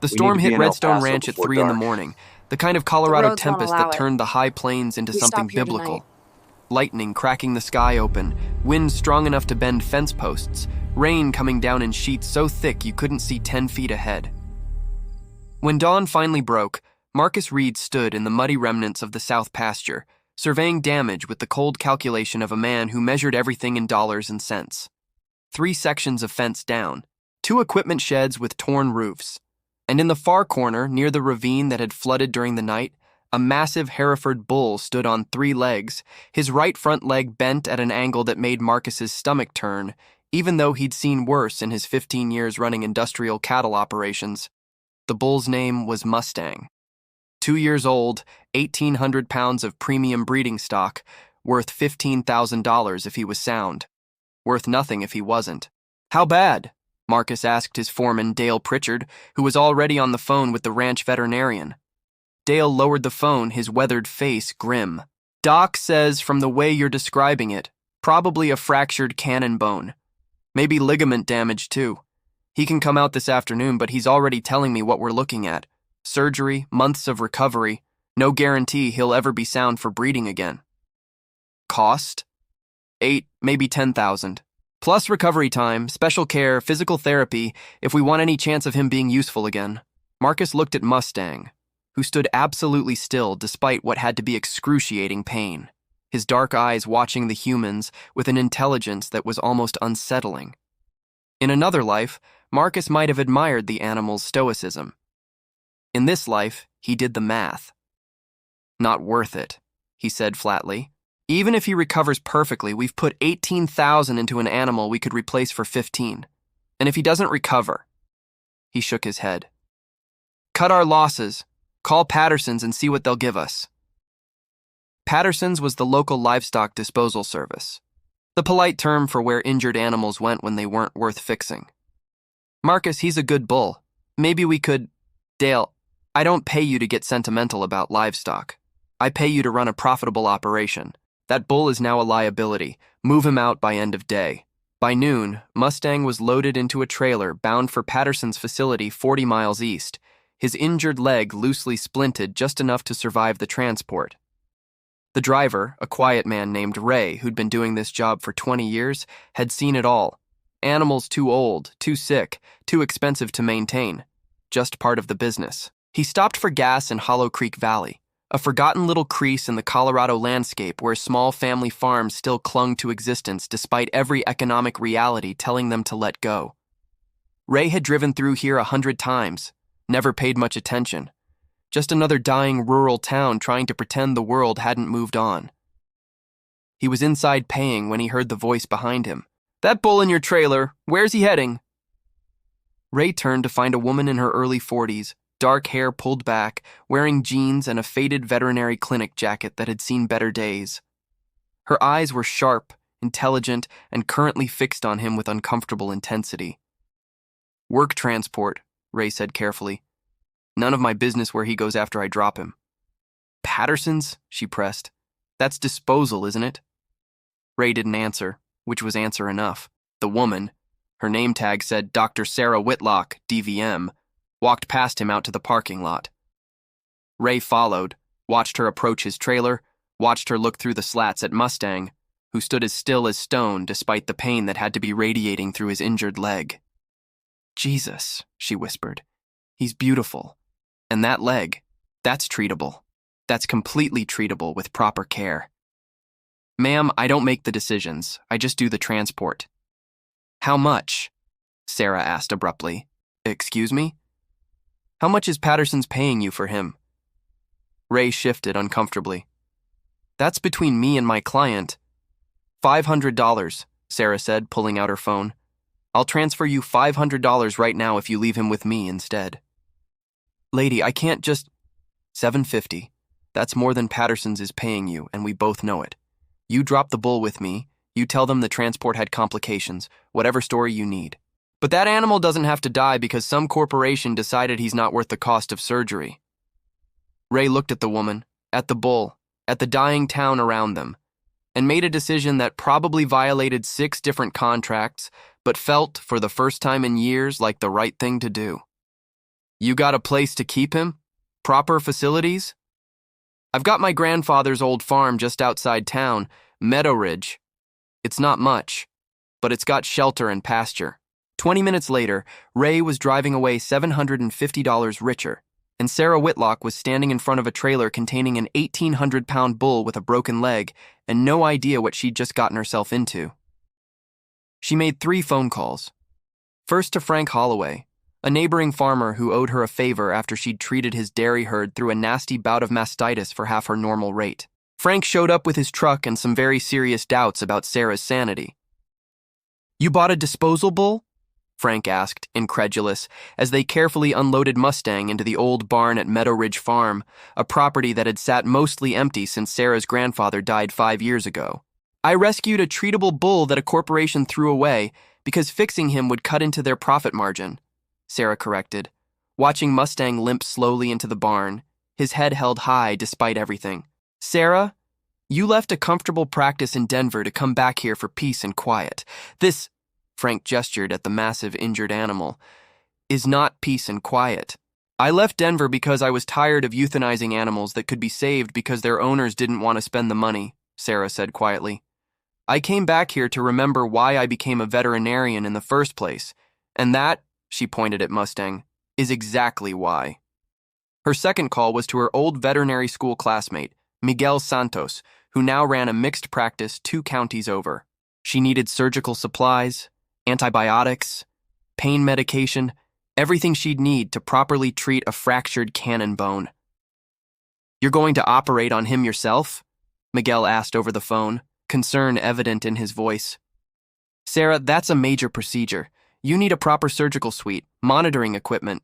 The We need storm to be hit in El Redstone Paso Ranch at before 3 in the dark. morning, the kind of The Colorado roads won't tempest allow that it. turned the high plains into We something stop here biblical. tonight. Lightning cracking the sky open, wind strong enough to bend fence posts, rain coming down in sheets so thick you couldn't see 10 feet ahead. When dawn finally broke, Marcus Reed stood in the muddy remnants of the south pasture, surveying damage with the cold calculation of a man who measured everything in dollars and cents. 3 sections of fence down, 2 equipment sheds with torn roofs, and in the far corner, near the ravine that had flooded during the night, a massive Hereford bull stood on 3 legs, his right front leg bent at an angle that made Marcus's stomach turn, even though he'd seen worse in his 15 years running industrial cattle operations. The bull's name was Mustang. 2 years old, 1,800 pounds of premium breeding stock, worth $15,000 if he was sound. Worth nothing if he wasn't. How bad? Marcus asked his foreman, Dale Pritchard, who was already on the phone with the ranch veterinarian. Dale lowered the phone, his weathered face grim. Doc says, from the way you're describing it, probably a fractured cannon bone. Maybe ligament damage, too. He can come out this afternoon, but he's already telling me what we're looking at. Surgery, months of recovery, no guarantee he'll ever be sound for breeding again. Cost? 8, maybe 10,000. Plus recovery time, special care, physical therapy, if we want any chance of him being useful again. Marcus looked at Mustang, who stood absolutely still despite what had to be excruciating pain, his dark eyes watching the humans with an intelligence that was almost unsettling. In another life, Marcus might have admired the animal's stoicism. In this life, he did the math. Not worth it, he said flatly. Even if he recovers perfectly, we've put 18,000 into an animal we could replace for 15. And if he doesn't recover, he shook his head. Cut our losses. Call Patterson's and see what they'll give us. Patterson's was the local livestock disposal service, the polite term for where injured animals went when they weren't worth fixing. Marcus, he's a good bull. Maybe we could... Dale, I don't pay you to get sentimental about livestock. I pay you to run a profitable operation. That bull is now a liability. Move him out by end of day. By noon, Mustang was loaded into a trailer bound for Patterson's facility 40 miles east, his injured leg loosely splinted just enough to survive the transport. The driver, a quiet man named Ray, who'd been doing this job for 20 years, had seen it all. Animals too old, too sick, too expensive to maintain. Just part of the business. He stopped for gas in Hollow Creek Valley, a forgotten little crease in the Colorado landscape where small family farms still clung to existence despite every economic reality telling them to let go. Ray had driven through here 100 times, never paid much attention. Just another dying rural town trying to pretend the world hadn't moved on. He was inside paying when he heard the voice behind him. That bull in your trailer, where's he heading? Ray turned to find a woman in her early 40s, dark hair pulled back, wearing jeans and a faded veterinary clinic jacket that had seen better days. Her eyes were sharp, intelligent, and currently fixed on him with uncomfortable intensity. Work transport, Ray said carefully. None of my business where he goes after I drop him. Patterson's? She pressed. That's disposal, isn't it? Ray didn't answer, which was answer enough. The woman, her name tag said Dr. Sarah Whitlock, DVM, walked past him out to the parking lot. Ray followed, watched her approach his trailer, watched her look through the slats at Mustang, who stood as still as stone despite the pain that had to be radiating through his injured leg. Jesus, she whispered. He's beautiful. And that leg, that's treatable. That's completely treatable with proper care. Ma'am, I don't make the decisions. I just do the transport. How much? Sarah asked abruptly. Excuse me? How much is Patterson's paying you for him? Ray shifted uncomfortably. That's between me and my client. $500, Sarah said, pulling out her phone. I'll transfer you $500 right now if you leave him with me instead. Lady, I can't just... $750. That's more than Patterson's is paying you, and we both know it. You drop the bull with me, you tell them the transport had complications, whatever story you need. But that animal doesn't have to die because some corporation decided he's not worth the cost of surgery. Ray looked at the woman, at the bull, at the dying town around them, and made a decision that probably violated 6 different contracts, but felt, for the first time in years, like the right thing to do. You got a place to keep him? Proper facilities? I've got my grandfather's old farm just outside town, Meadow Ridge. It's not much, but it's got shelter and pasture. 20 minutes later, Ray was driving away $750 richer, and Sarah Whitlock was standing in front of a trailer containing an 1,800-pound bull with a broken leg and no idea what she'd just gotten herself into. She made 3 phone calls. First to Frank Holloway, a neighboring farmer who owed her a favor after she'd treated his dairy herd through a nasty bout of mastitis for half her normal rate. Frank showed up with his truck and some very serious doubts about Sarah's sanity. "You bought a disposal bull?" Frank asked, incredulous, as they carefully unloaded Mustang into the old barn at Meadow Ridge Farm, a property that had sat mostly empty since Sarah's grandfather died 5 years ago. "I rescued a treatable bull that a corporation threw away because fixing him would cut into their profit margin," Sarah corrected, watching Mustang limp slowly into the barn, his head held high despite everything. "Sarah, you left a comfortable practice in Denver to come back here for peace and quiet. This," Frank gestured at the massive injured animal, "is not peace and quiet. I left Denver because I was tired of euthanizing animals that could be saved because their owners didn't want to spend the money," Sarah said quietly. "I came back here to remember why I became a veterinarian in the first place, and that," she pointed at Mustang, "is exactly why." Her second call was to her old veterinary school classmate, Miguel Santos, who now ran a mixed practice 2 counties over. She needed surgical supplies, antibiotics, pain medication, everything she'd need to properly treat a fractured cannon bone. "You're going to operate on him yourself?" Miguel asked over the phone, concern evident in his voice. "Sarah, that's a major procedure. You need a proper surgical suite, monitoring equipment.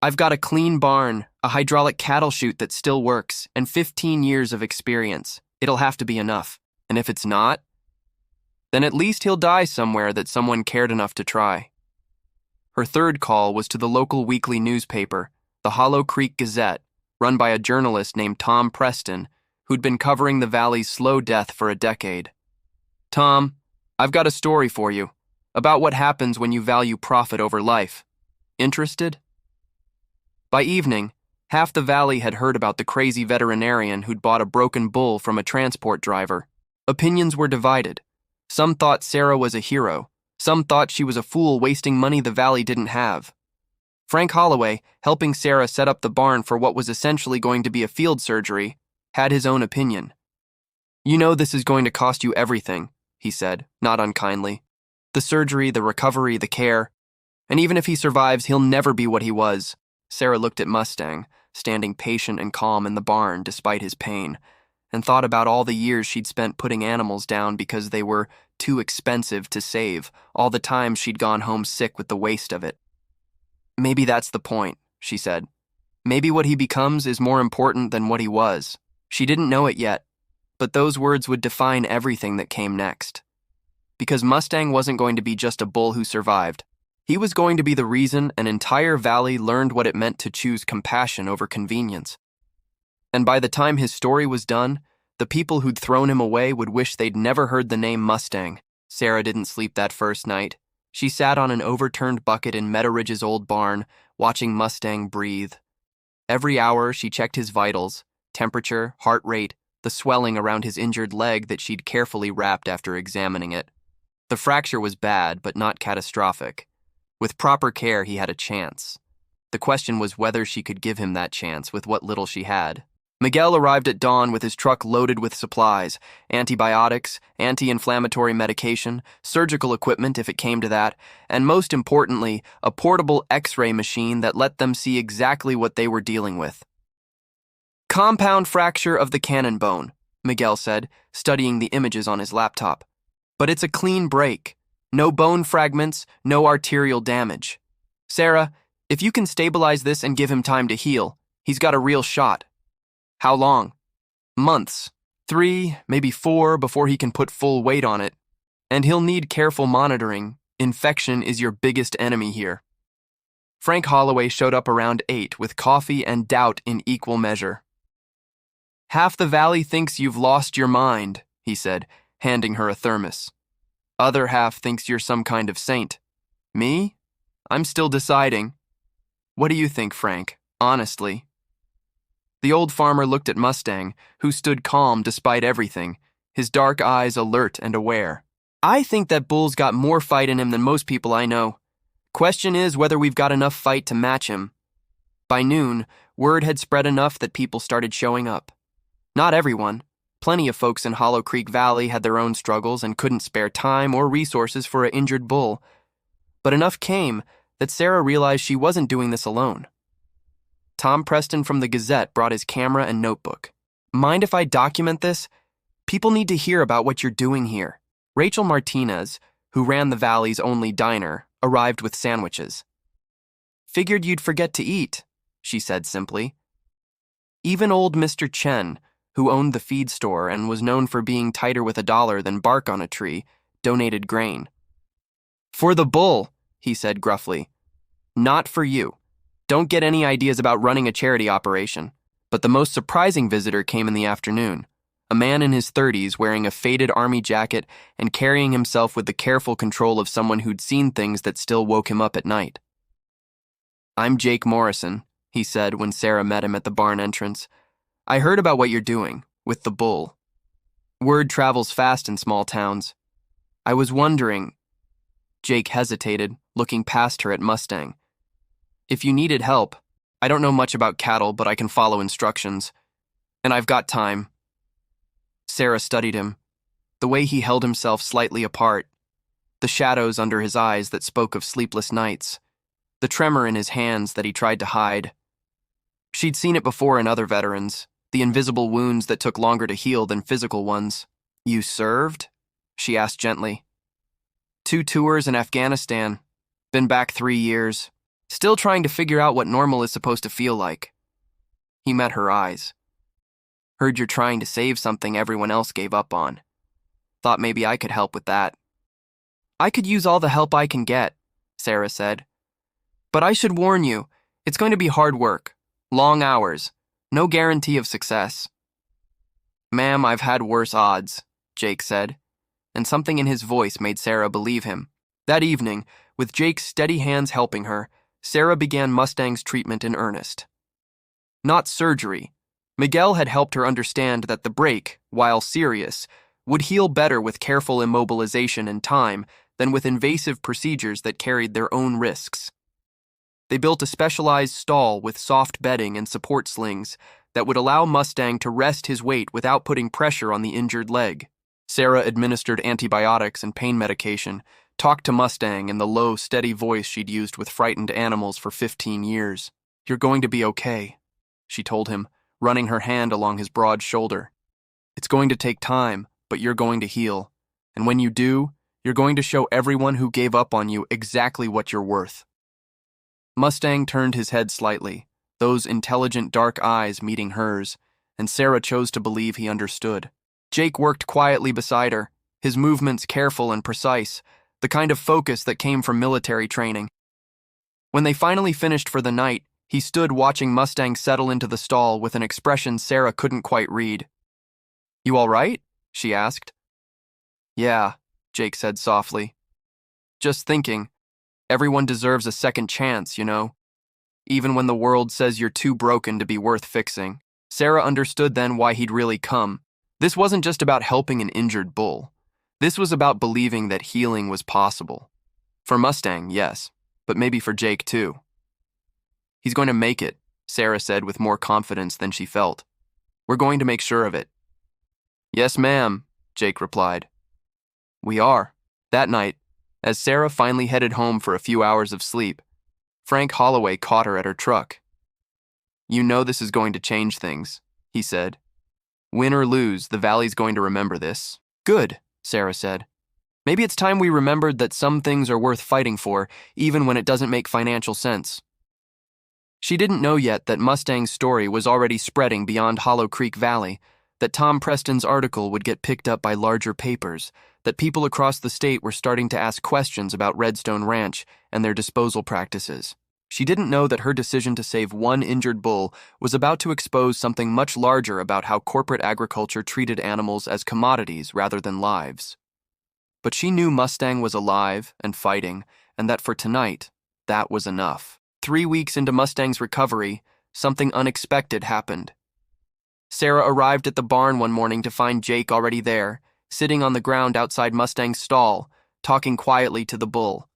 I've got a clean barn, a hydraulic cattle chute that still works, and 15 years of experience. It'll have to be enough. And if it's not, then at least he'll die somewhere that someone cared enough to try." Her third call was to the local weekly newspaper, the Hollow Creek Gazette, run by a journalist named Tom Preston, who'd been covering the valley's slow death for a decade. "Tom, I've got a story for you about what happens when you value profit over life. Interested?" By evening, half the valley had heard about the crazy veterinarian who'd bought a broken bull from a transport driver. Opinions were divided. Some thought Sarah was a hero. Some thought she was a fool wasting money the valley didn't have. Frank Holloway, helping Sarah set up the barn for what was essentially going to be a field surgery, had his own opinion. "You know this is going to cost you everything," he said, not unkindly. "The surgery, the recovery, the care. And even if he survives, he'll never be what he was." Sarah looked at Mustang, standing patient and calm in the barn despite his pain, and thought about all the years she'd spent putting animals down because they were too expensive to save, all the times she'd gone home sick with the waste of it. "Maybe that's the point," she said. "Maybe what he becomes is more important than what he was." She didn't know it yet, but those words would define everything that came next. Because Mustang wasn't going to be just a bull who survived. He was going to be the reason an entire valley learned what it meant to choose compassion over convenience. And by the time his story was done, the people who'd thrown him away would wish they'd never heard the name Mustang. Sarah didn't sleep that first night. She sat on an overturned bucket in Meadow Ridge's old barn, watching Mustang breathe. Every hour, she checked his vitals, temperature, heart rate, the swelling around his injured leg that she'd carefully wrapped after examining it. The fracture was bad, but not catastrophic. With proper care, he had a chance. The question was whether she could give him that chance with what little she had. Miguel arrived at dawn with his truck loaded with supplies, antibiotics, anti-inflammatory medication, surgical equipment if it came to that, and most importantly, a portable X-ray machine that let them see exactly what they were dealing with. "Compound fracture of the cannon bone," Miguel said, studying the images on his laptop. "But it's a clean break. No bone fragments, no arterial damage. Sarah, if you can stabilize this and give him time to heal, he's got a real shot." "How long?" "Months. 3, maybe 4 before he can put full weight on it. And he'll need careful monitoring. Infection is your biggest enemy here." Frank Holloway showed up around 8 with coffee and doubt in equal measure. "Half the valley thinks you've lost your mind," he said, handing her a thermos. "Other half thinks you're some kind of saint. Me? I'm still deciding." What do you think, Frank? Honestly. The old farmer looked at Mustang, who stood calm despite everything, his dark eyes alert and aware. I think that Bull's got more fight in him than most people I know. Question is whether we've got enough fight to match him. By noon, word had spread enough that people started showing up. Not everyone. Plenty of folks in Hollow Creek Valley had their own struggles and couldn't spare time or resources for an injured bull. But enough came that Sarah realized she wasn't doing this alone. Tom Preston from the Gazette brought his camera and notebook. Mind if I document this? People need to hear about what you're doing here. Rachel Martinez, who ran the Valley's only diner, arrived with sandwiches. Figured you'd forget to eat, she said simply. Even old Mr. Chen, who owned the feed store and was known for being tighter with $1 than bark on a tree, donated grain. For the bull, he said gruffly. Not for you. Don't get any ideas about running a charity operation. But the most surprising visitor came in the afternoon. A man in his 30s wearing a faded army jacket and carrying himself with the careful control of someone who'd seen things that still woke him up at night. I'm Jake Morrison, he said when Sarah met him at the barn entrance. I heard about what you're doing, with the bull. Word travels fast in small towns. I was wondering... Jake hesitated, looking past her at Mustang. If you needed help, I don't know much about cattle, but I can follow instructions. And I've got time. Sarah studied him, the way he held himself slightly apart, the shadows under his eyes that spoke of sleepless nights, the tremor in his hands that he tried to hide. She'd seen it before in other veterans, the invisible wounds that took longer to heal than physical ones. You served? She asked gently. 2 tours in Afghanistan. Been back 3 years. Still trying to figure out what normal is supposed to feel like. He met her eyes. Heard you're trying to save something everyone else gave up on. Thought maybe I could help with that. I could use all the help I can get, Sarah said. But I should warn you, it's going to be hard work. Long hours. No guarantee of success. Ma'am, I've had worse odds, Jake said, and something in his voice made Sarah believe him. That evening, with Jake's steady hands helping her, Sarah began Mustang's treatment in earnest. Not surgery. Miguel had helped her understand that the break, while serious, would heal better with careful immobilization and time than with invasive procedures that carried their own risks. They built a specialized stall with soft bedding and support slings that would allow Mustang to rest his weight without putting pressure on the injured leg. Sarah administered antibiotics and pain medication, talked to Mustang in the low, steady voice she'd used with frightened animals for 15 years. You're going to be okay, she told him, running her hand along his broad shoulder. It's going to take time, but you're going to heal. And when you do, you're going to show everyone who gave up on you exactly what you're worth. Mustang turned his head slightly, those intelligent dark eyes meeting hers, and Sarah chose to believe he understood. Jake worked quietly beside her, his movements careful and precise, the kind of focus that came from military training. When they finally finished for the night, he stood watching Mustang settle into the stall with an expression Sarah couldn't quite read. You all right? She asked. Yeah, Jake said softly. Just thinking, everyone deserves a second chance, you know? Even when the world says you're too broken to be worth fixing. Sarah understood then why he'd really come. This wasn't just about helping an injured bull. This was about believing that healing was possible. For Mustang, yes, but maybe for Jake too. He's going to make it, Sarah said with more confidence than she felt. We're going to make sure of it. Yes, ma'am, Jake replied. We are. That night, as Sarah finally headed home for a few hours of sleep, Frank Holloway caught her at her truck. You know this is going to change things, he said. Win or lose, the Valley's going to remember this. Good, Sarah said. Maybe it's time we remembered that some things are worth fighting for, even when it doesn't make financial sense. She didn't know yet that Mustang's story was already spreading beyond Hollow Creek Valley, that Tom Preston's article would get picked up by larger papers, that people across the state were starting to ask questions about Redstone Ranch and their disposal practices. She didn't know that her decision to save one injured bull was about to expose something much larger about how corporate agriculture treated animals as commodities rather than lives. But she knew Mustang was alive and fighting, and that for tonight, that was enough. 3 weeks into Mustang's recovery, something unexpected happened. Sarah arrived at the barn one morning to find Jake already there, sitting on the ground outside Mustang's stall, talking quietly to the bull.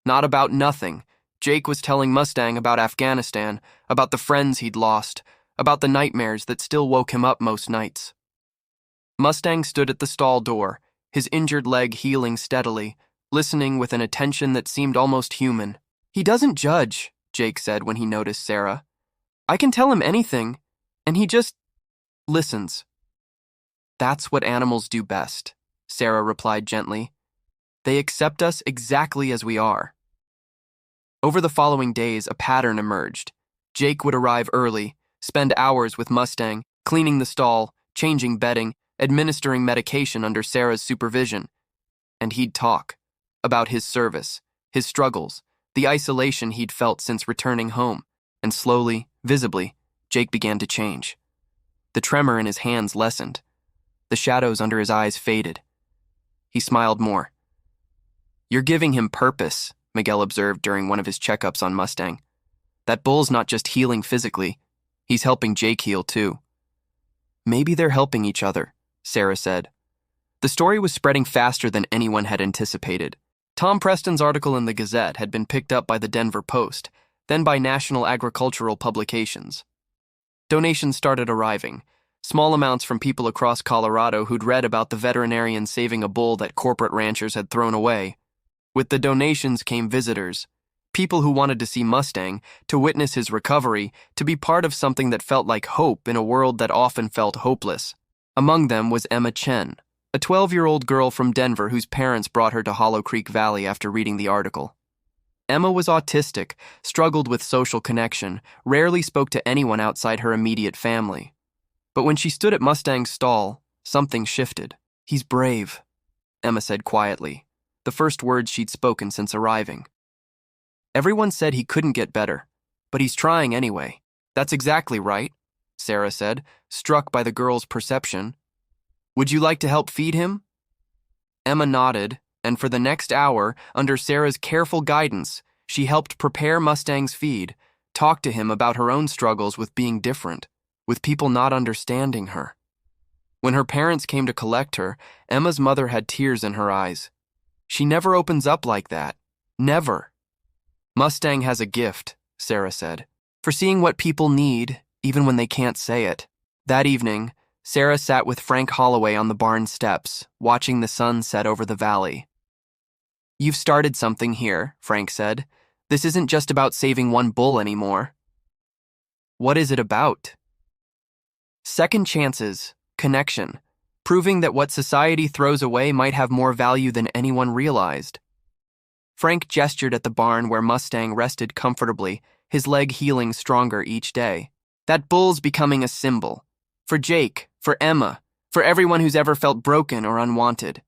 Not about nothing, Jake was telling Mustang about Afghanistan, about the friends he'd lost, about the nightmares that still woke him up most nights. Mustang stood at the stall door, his injured leg healing steadily, listening with an attention that seemed almost human. "He doesn't judge," Jake said when he noticed Sarah. "I can tell him anything, and he just listens." "That's what animals do best," Sarah replied gently. "They accept us exactly as we are." Over the following days, a pattern emerged. Jake would arrive early, spend hours with Mustang, cleaning the stall, changing bedding, administering medication under Sarah's supervision. And he'd talk about his service, his struggles, the isolation he'd felt since returning home. And slowly, visibly, Jake began to change. The tremor in his hands lessened. The shadows under his eyes faded. He smiled more. "You're giving him purpose," Miguel observed during one of his checkups on Mustang. "That bull's not just healing physically, he's helping Jake heal too." "Maybe they're helping each other," Sarah said. The story was spreading faster than anyone had anticipated. Tom Preston's article in the Gazette had been picked up by the Denver Post, then by national agricultural publications. Donations started arriving, small amounts from people across Colorado who'd read about the veterinarian saving a bull that corporate ranchers had thrown away. With the donations came visitors, people who wanted to see Mustang, to witness his recovery, to be part of something that felt like hope in a world that often felt hopeless. Among them was Emma Chen, a 12-year-old girl from Denver whose parents brought her to Hollow Creek Valley after reading the article. Emma was autistic, struggled with social connection, rarely spoke to anyone outside her immediate family. But when she stood at Mustang's stall, something shifted. "He's brave," Emma said quietly, the first words she'd spoken since arriving. "Everyone said he couldn't get better, but he's trying anyway." "That's exactly right," Sarah said, struck by the girl's perception. "Would you like to help feed him?" Emma nodded, and for the next hour, under Sarah's careful guidance, she helped prepare Mustang's feed, talked to him about her own struggles with being different, with people not understanding her. When her parents came to collect her, Emma's mother had tears in her eyes. "She never opens up like that. Never." "Mustang has a gift," Sarah said, "for seeing what people need, even when they can't say it." That evening, Sarah sat with Frank Holloway on the barn steps, watching the sun set over the valley. "You've started something here," Frank said. "This isn't just about saving one bull anymore." "What is it about?" "Second chances, connection, proving that what society throws away might have more value than anyone realized." Frank gestured at the barn where Mustang rested comfortably, his leg healing stronger each day. "That bull's becoming a symbol. For Jake, for Emma, for everyone who's ever felt broken or unwanted."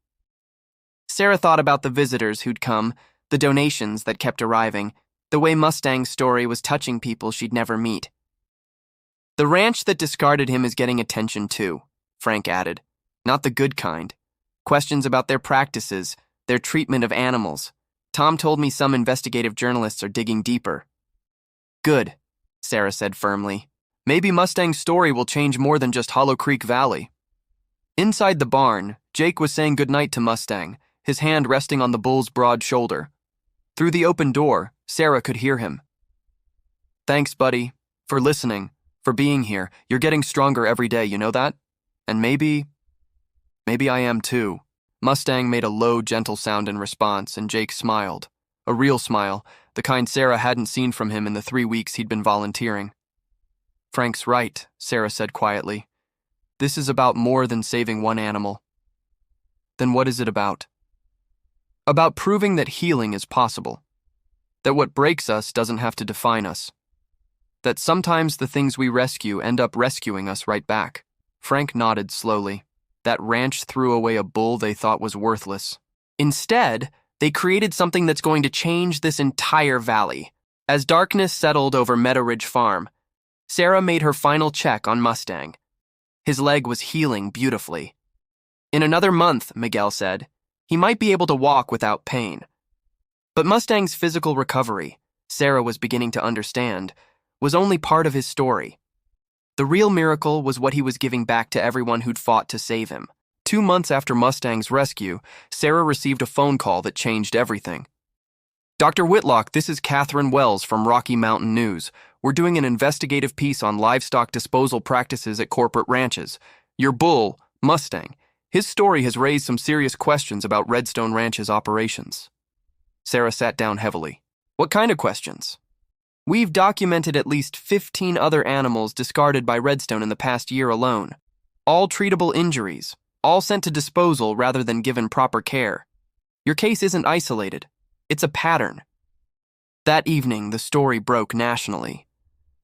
Sarah thought about the visitors who'd come, the donations that kept arriving, the way Mustang's story was touching people she'd never meet. "The ranch that discarded him is getting attention too," Frank added. "Not the good kind. Questions about their practices, their treatment of animals. Tom told me some investigative journalists are digging deeper." "Good," Sarah said firmly. "Maybe Mustang's story will change more than just Hollow Creek Valley." Inside the barn, Jake was saying goodnight to Mustang, his hand resting on the bull's broad shoulder. Through the open door, Sarah could hear him. "Thanks, buddy, for listening, for being here. You're getting stronger every day, you know that? And maybe I am too." Mustang made a low, gentle sound in response, and Jake smiled. A real smile, the kind Sarah hadn't seen from him in the 3 weeks he'd been volunteering. "Frank's right," Sarah said quietly. "This is about more than saving one animal." "Then what is it about?" "About proving that healing is possible. That what breaks us doesn't have to define us. That sometimes the things we rescue end up rescuing us right back." Frank nodded slowly. That ranch threw away a bull they thought was worthless. Instead, they created something that's going to change this entire valley. As darkness settled over Meadow Ridge Farm, Sarah made her final check on Mustang. His leg was healing beautifully. In another month, Miguel said, he might be able to walk without pain. But Mustang's physical recovery, Sarah was beginning to understand, was only part of his story. The real miracle was what he was giving back to everyone who'd fought to save him. 2 months after Mustang's rescue, Sarah received a phone call that changed everything. Dr. Whitlock, this is Catherine Wells from Rocky Mountain News. We're doing an investigative piece on livestock disposal practices at corporate ranches. Your bull, Mustang, his story has raised some serious questions about Redstone Ranch's operations. Sarah sat down heavily. What kind of questions? We've documented at least 15 other animals discarded by Redstone in the past year alone. All treatable injuries, all sent to disposal rather than given proper care. Your case isn't isolated. It's a pattern. That evening, the story broke nationally.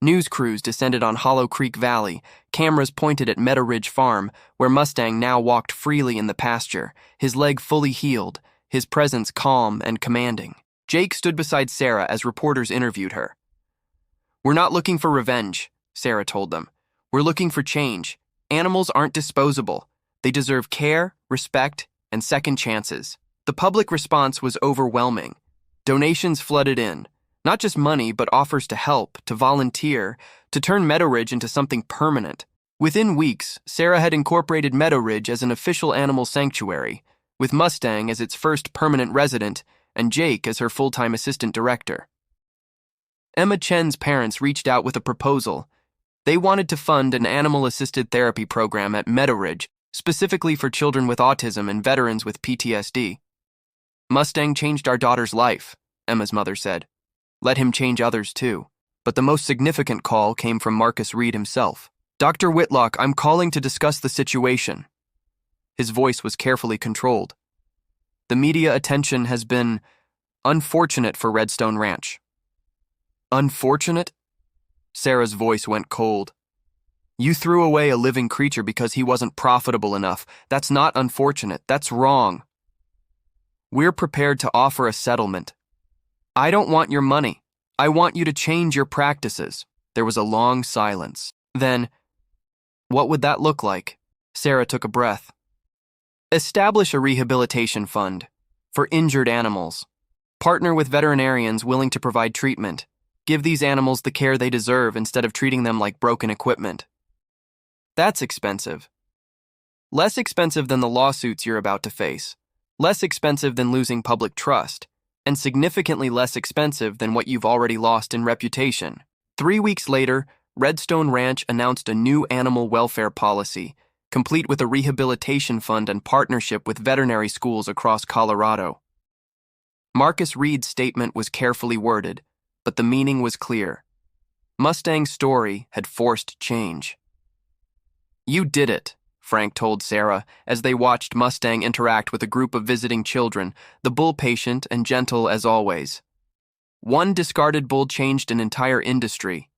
News crews descended on Hollow Creek Valley, cameras pointed at Meadow Ridge Farm, where Mustang now walked freely in the pasture, his leg fully healed, his presence calm and commanding. Jake stood beside Sarah as reporters interviewed her. We're not looking for revenge, Sarah told them. We're looking for change. Animals aren't disposable. They deserve care, respect, and second chances. The public response was overwhelming. Donations flooded in. Not just money, but offers to help, to volunteer, to turn Meadow Ridge into something permanent. Within weeks, Sarah had incorporated Meadow Ridge as an official animal sanctuary, with Mustang as its first permanent resident and Jake as her full-time assistant director. Emma Chen's parents reached out with a proposal. They wanted to fund an animal-assisted therapy program at Meadow Ridge, specifically for children with autism and veterans with PTSD. Mustang changed our daughter's life, Emma's mother said. Let him change others too. But the most significant call came from Marcus Reed himself. Dr. Whitlock, I'm calling to discuss the situation. His voice was carefully controlled. The media attention has been unfortunate for Redstone Ranch. Unfortunate? Sarah's voice went cold. You threw away a living creature because he wasn't profitable enough. That's not unfortunate. That's wrong. We're prepared to offer a settlement. I don't want your money. I want you to change your practices. There was a long silence. Then, what would that look like? Sarah took a breath. Establish a rehabilitation fund for injured animals. Partner with veterinarians willing to provide treatment. Give these animals the care they deserve instead of treating them like broken equipment. That's expensive. Less expensive than the lawsuits you're about to face. Less expensive than losing public trust. And significantly less expensive than what you've already lost in reputation. 3 weeks later, Redstone Ranch announced a new animal welfare policy, complete with a rehabilitation fund and partnership with veterinary schools across Colorado. Marcus Reed's statement was carefully worded, but the meaning was clear. Mustang's story had forced change. You did it, Frank told Sarah as they watched Mustang interact with a group of visiting children, the bull patient and gentle as always. One discarded bull changed an entire industry.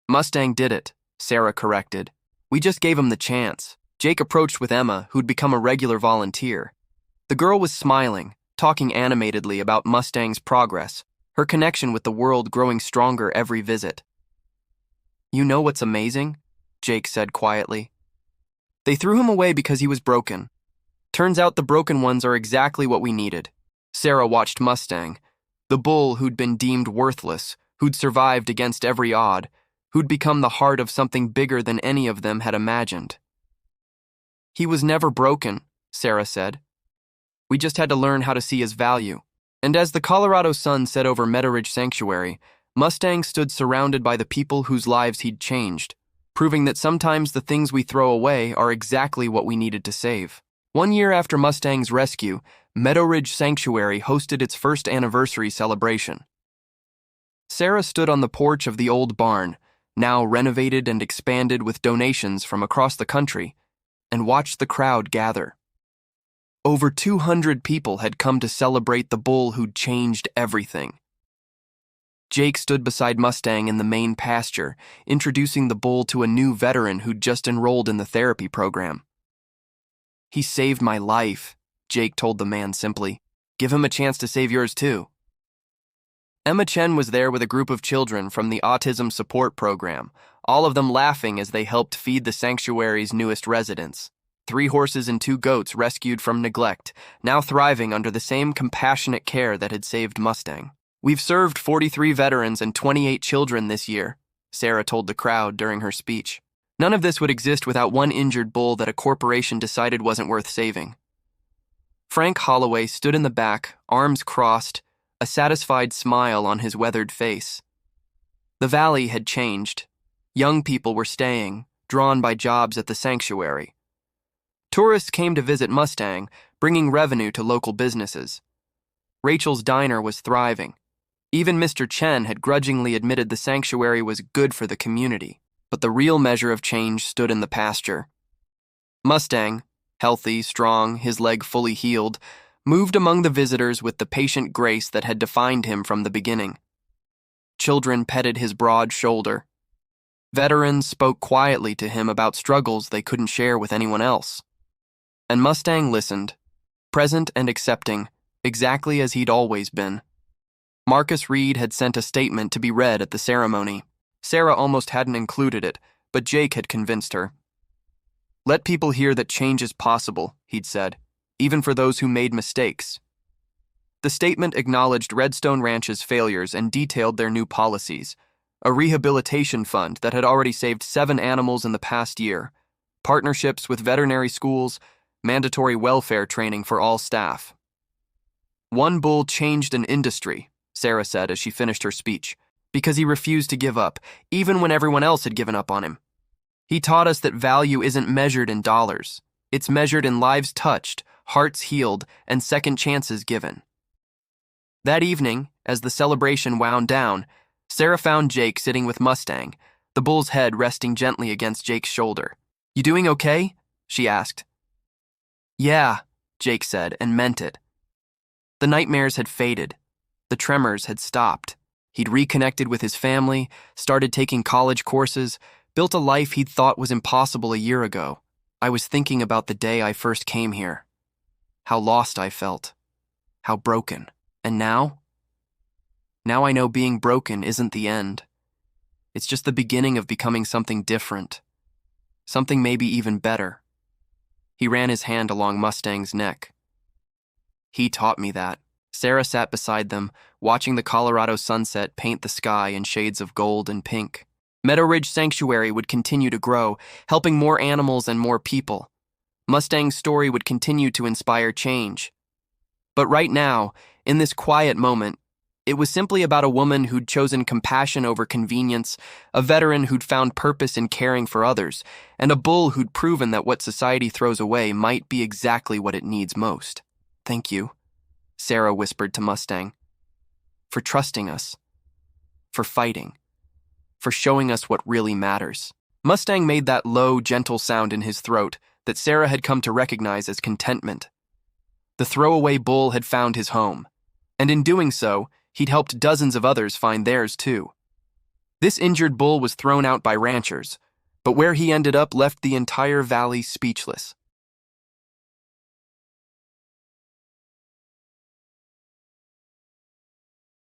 Mustang did it, Sarah corrected. We just gave him the chance. Jake approached with Emma, who'd become a regular volunteer. The girl was smiling, talking animatedly about Mustang's progress, her connection with the world growing stronger every visit. You know what's amazing? Jake said quietly. They threw him away because he was broken. Turns out the broken ones are exactly what we needed. Sarah watched Mustang, the bull who'd been deemed worthless, who'd survived against every odd, who'd become the heart of something bigger than any of them had imagined. He was never broken, Sarah said. We just had to learn how to see his value. And as the Colorado sun set over Meadow Ridge Sanctuary, Mustang stood surrounded by the people whose lives he'd changed, proving that sometimes the things we throw away are exactly what we needed to save. 1 year after Mustang's rescue, Meadow Ridge Sanctuary hosted its first anniversary celebration. Sarah stood on the porch of the old barn, now renovated and expanded with donations from across the country, and watched the crowd gather. Over 200 people had come to celebrate the bull who'd changed everything. Jake stood beside Mustang in the main pasture, introducing the bull to a new veteran who'd just enrolled in the therapy program. He saved my life, Jake told the man simply. Give him a chance to save yours too. Emma Chen was there with a group of children from the Autism Support Program, all of them laughing as they helped feed the sanctuary's newest residents. 3 horses and 2 goats rescued from neglect, now thriving under the same compassionate care that had saved Mustang. "We've served 43 veterans and 28 children this year," Sarah told the crowd during her speech. None of this would exist without one injured bull that a corporation decided wasn't worth saving. Frank Holloway stood in the back, arms crossed, a satisfied smile on his weathered face. The valley had changed. Young people were staying, drawn by jobs at the sanctuary. Tourists came to visit Mustang, bringing revenue to local businesses. Rachel's diner was thriving. Even Mr. Chen had grudgingly admitted the sanctuary was good for the community, but the real measure of change stood in the pasture. Mustang, healthy, strong, his leg fully healed, moved among the visitors with the patient grace that had defined him from the beginning. Children petted his broad shoulder. Veterans spoke quietly to him about struggles they couldn't share with anyone else. And Mustang listened, present and accepting, exactly as he'd always been. Marcus Reed had sent a statement to be read at the ceremony. Sarah almost hadn't included it, but Jake had convinced her. "Let people hear that change is possible," he'd said, "even for those who made mistakes." The statement acknowledged Redstone Ranch's failures and detailed their new policies: a rehabilitation fund that had already saved 7 animals in the past year, partnerships with veterinary schools, mandatory welfare training for all staff. "One bull changed an industry," Sarah said as she finished her speech, "because he refused to give up, even when everyone else had given up on him. He taught us that value isn't measured in dollars. It's measured in lives touched, hearts healed, and second chances given." That evening, as the celebration wound down, Sarah found Jake sitting with Mustang, the bull's head resting gently against Jake's shoulder. "You doing okay?" she asked. "Yeah," Jake said, and meant it. The nightmares had faded. The tremors had stopped. He'd reconnected with his family, started taking college courses, built a life he'd thought was impossible a year ago. "I was thinking about the day I first came here. How lost I felt. How broken. And now? Now I know being broken isn't the end. It's just the beginning of becoming something different. Something maybe even better." He ran his hand along Mustang's neck. "He taught me that." Sarah sat beside them, watching the Colorado sunset paint the sky in shades of gold and pink. Meadow Ridge Sanctuary would continue to grow, helping more animals and more people. Mustang's story would continue to inspire change. But right now, in this quiet moment, it was simply about a woman who'd chosen compassion over convenience, a veteran who'd found purpose in caring for others, and a bull who'd proven that what society throws away might be exactly what it needs most. "Thank you," Sarah whispered to Mustang, "for trusting us, for fighting, for showing us what really matters." Mustang made that low, gentle sound in his throat that Sarah had come to recognize as contentment. The throwaway bull had found his home, and in doing so, he'd helped dozens of others find theirs too. This injured bull was thrown out by ranchers, but where he ended up left the entire valley speechless.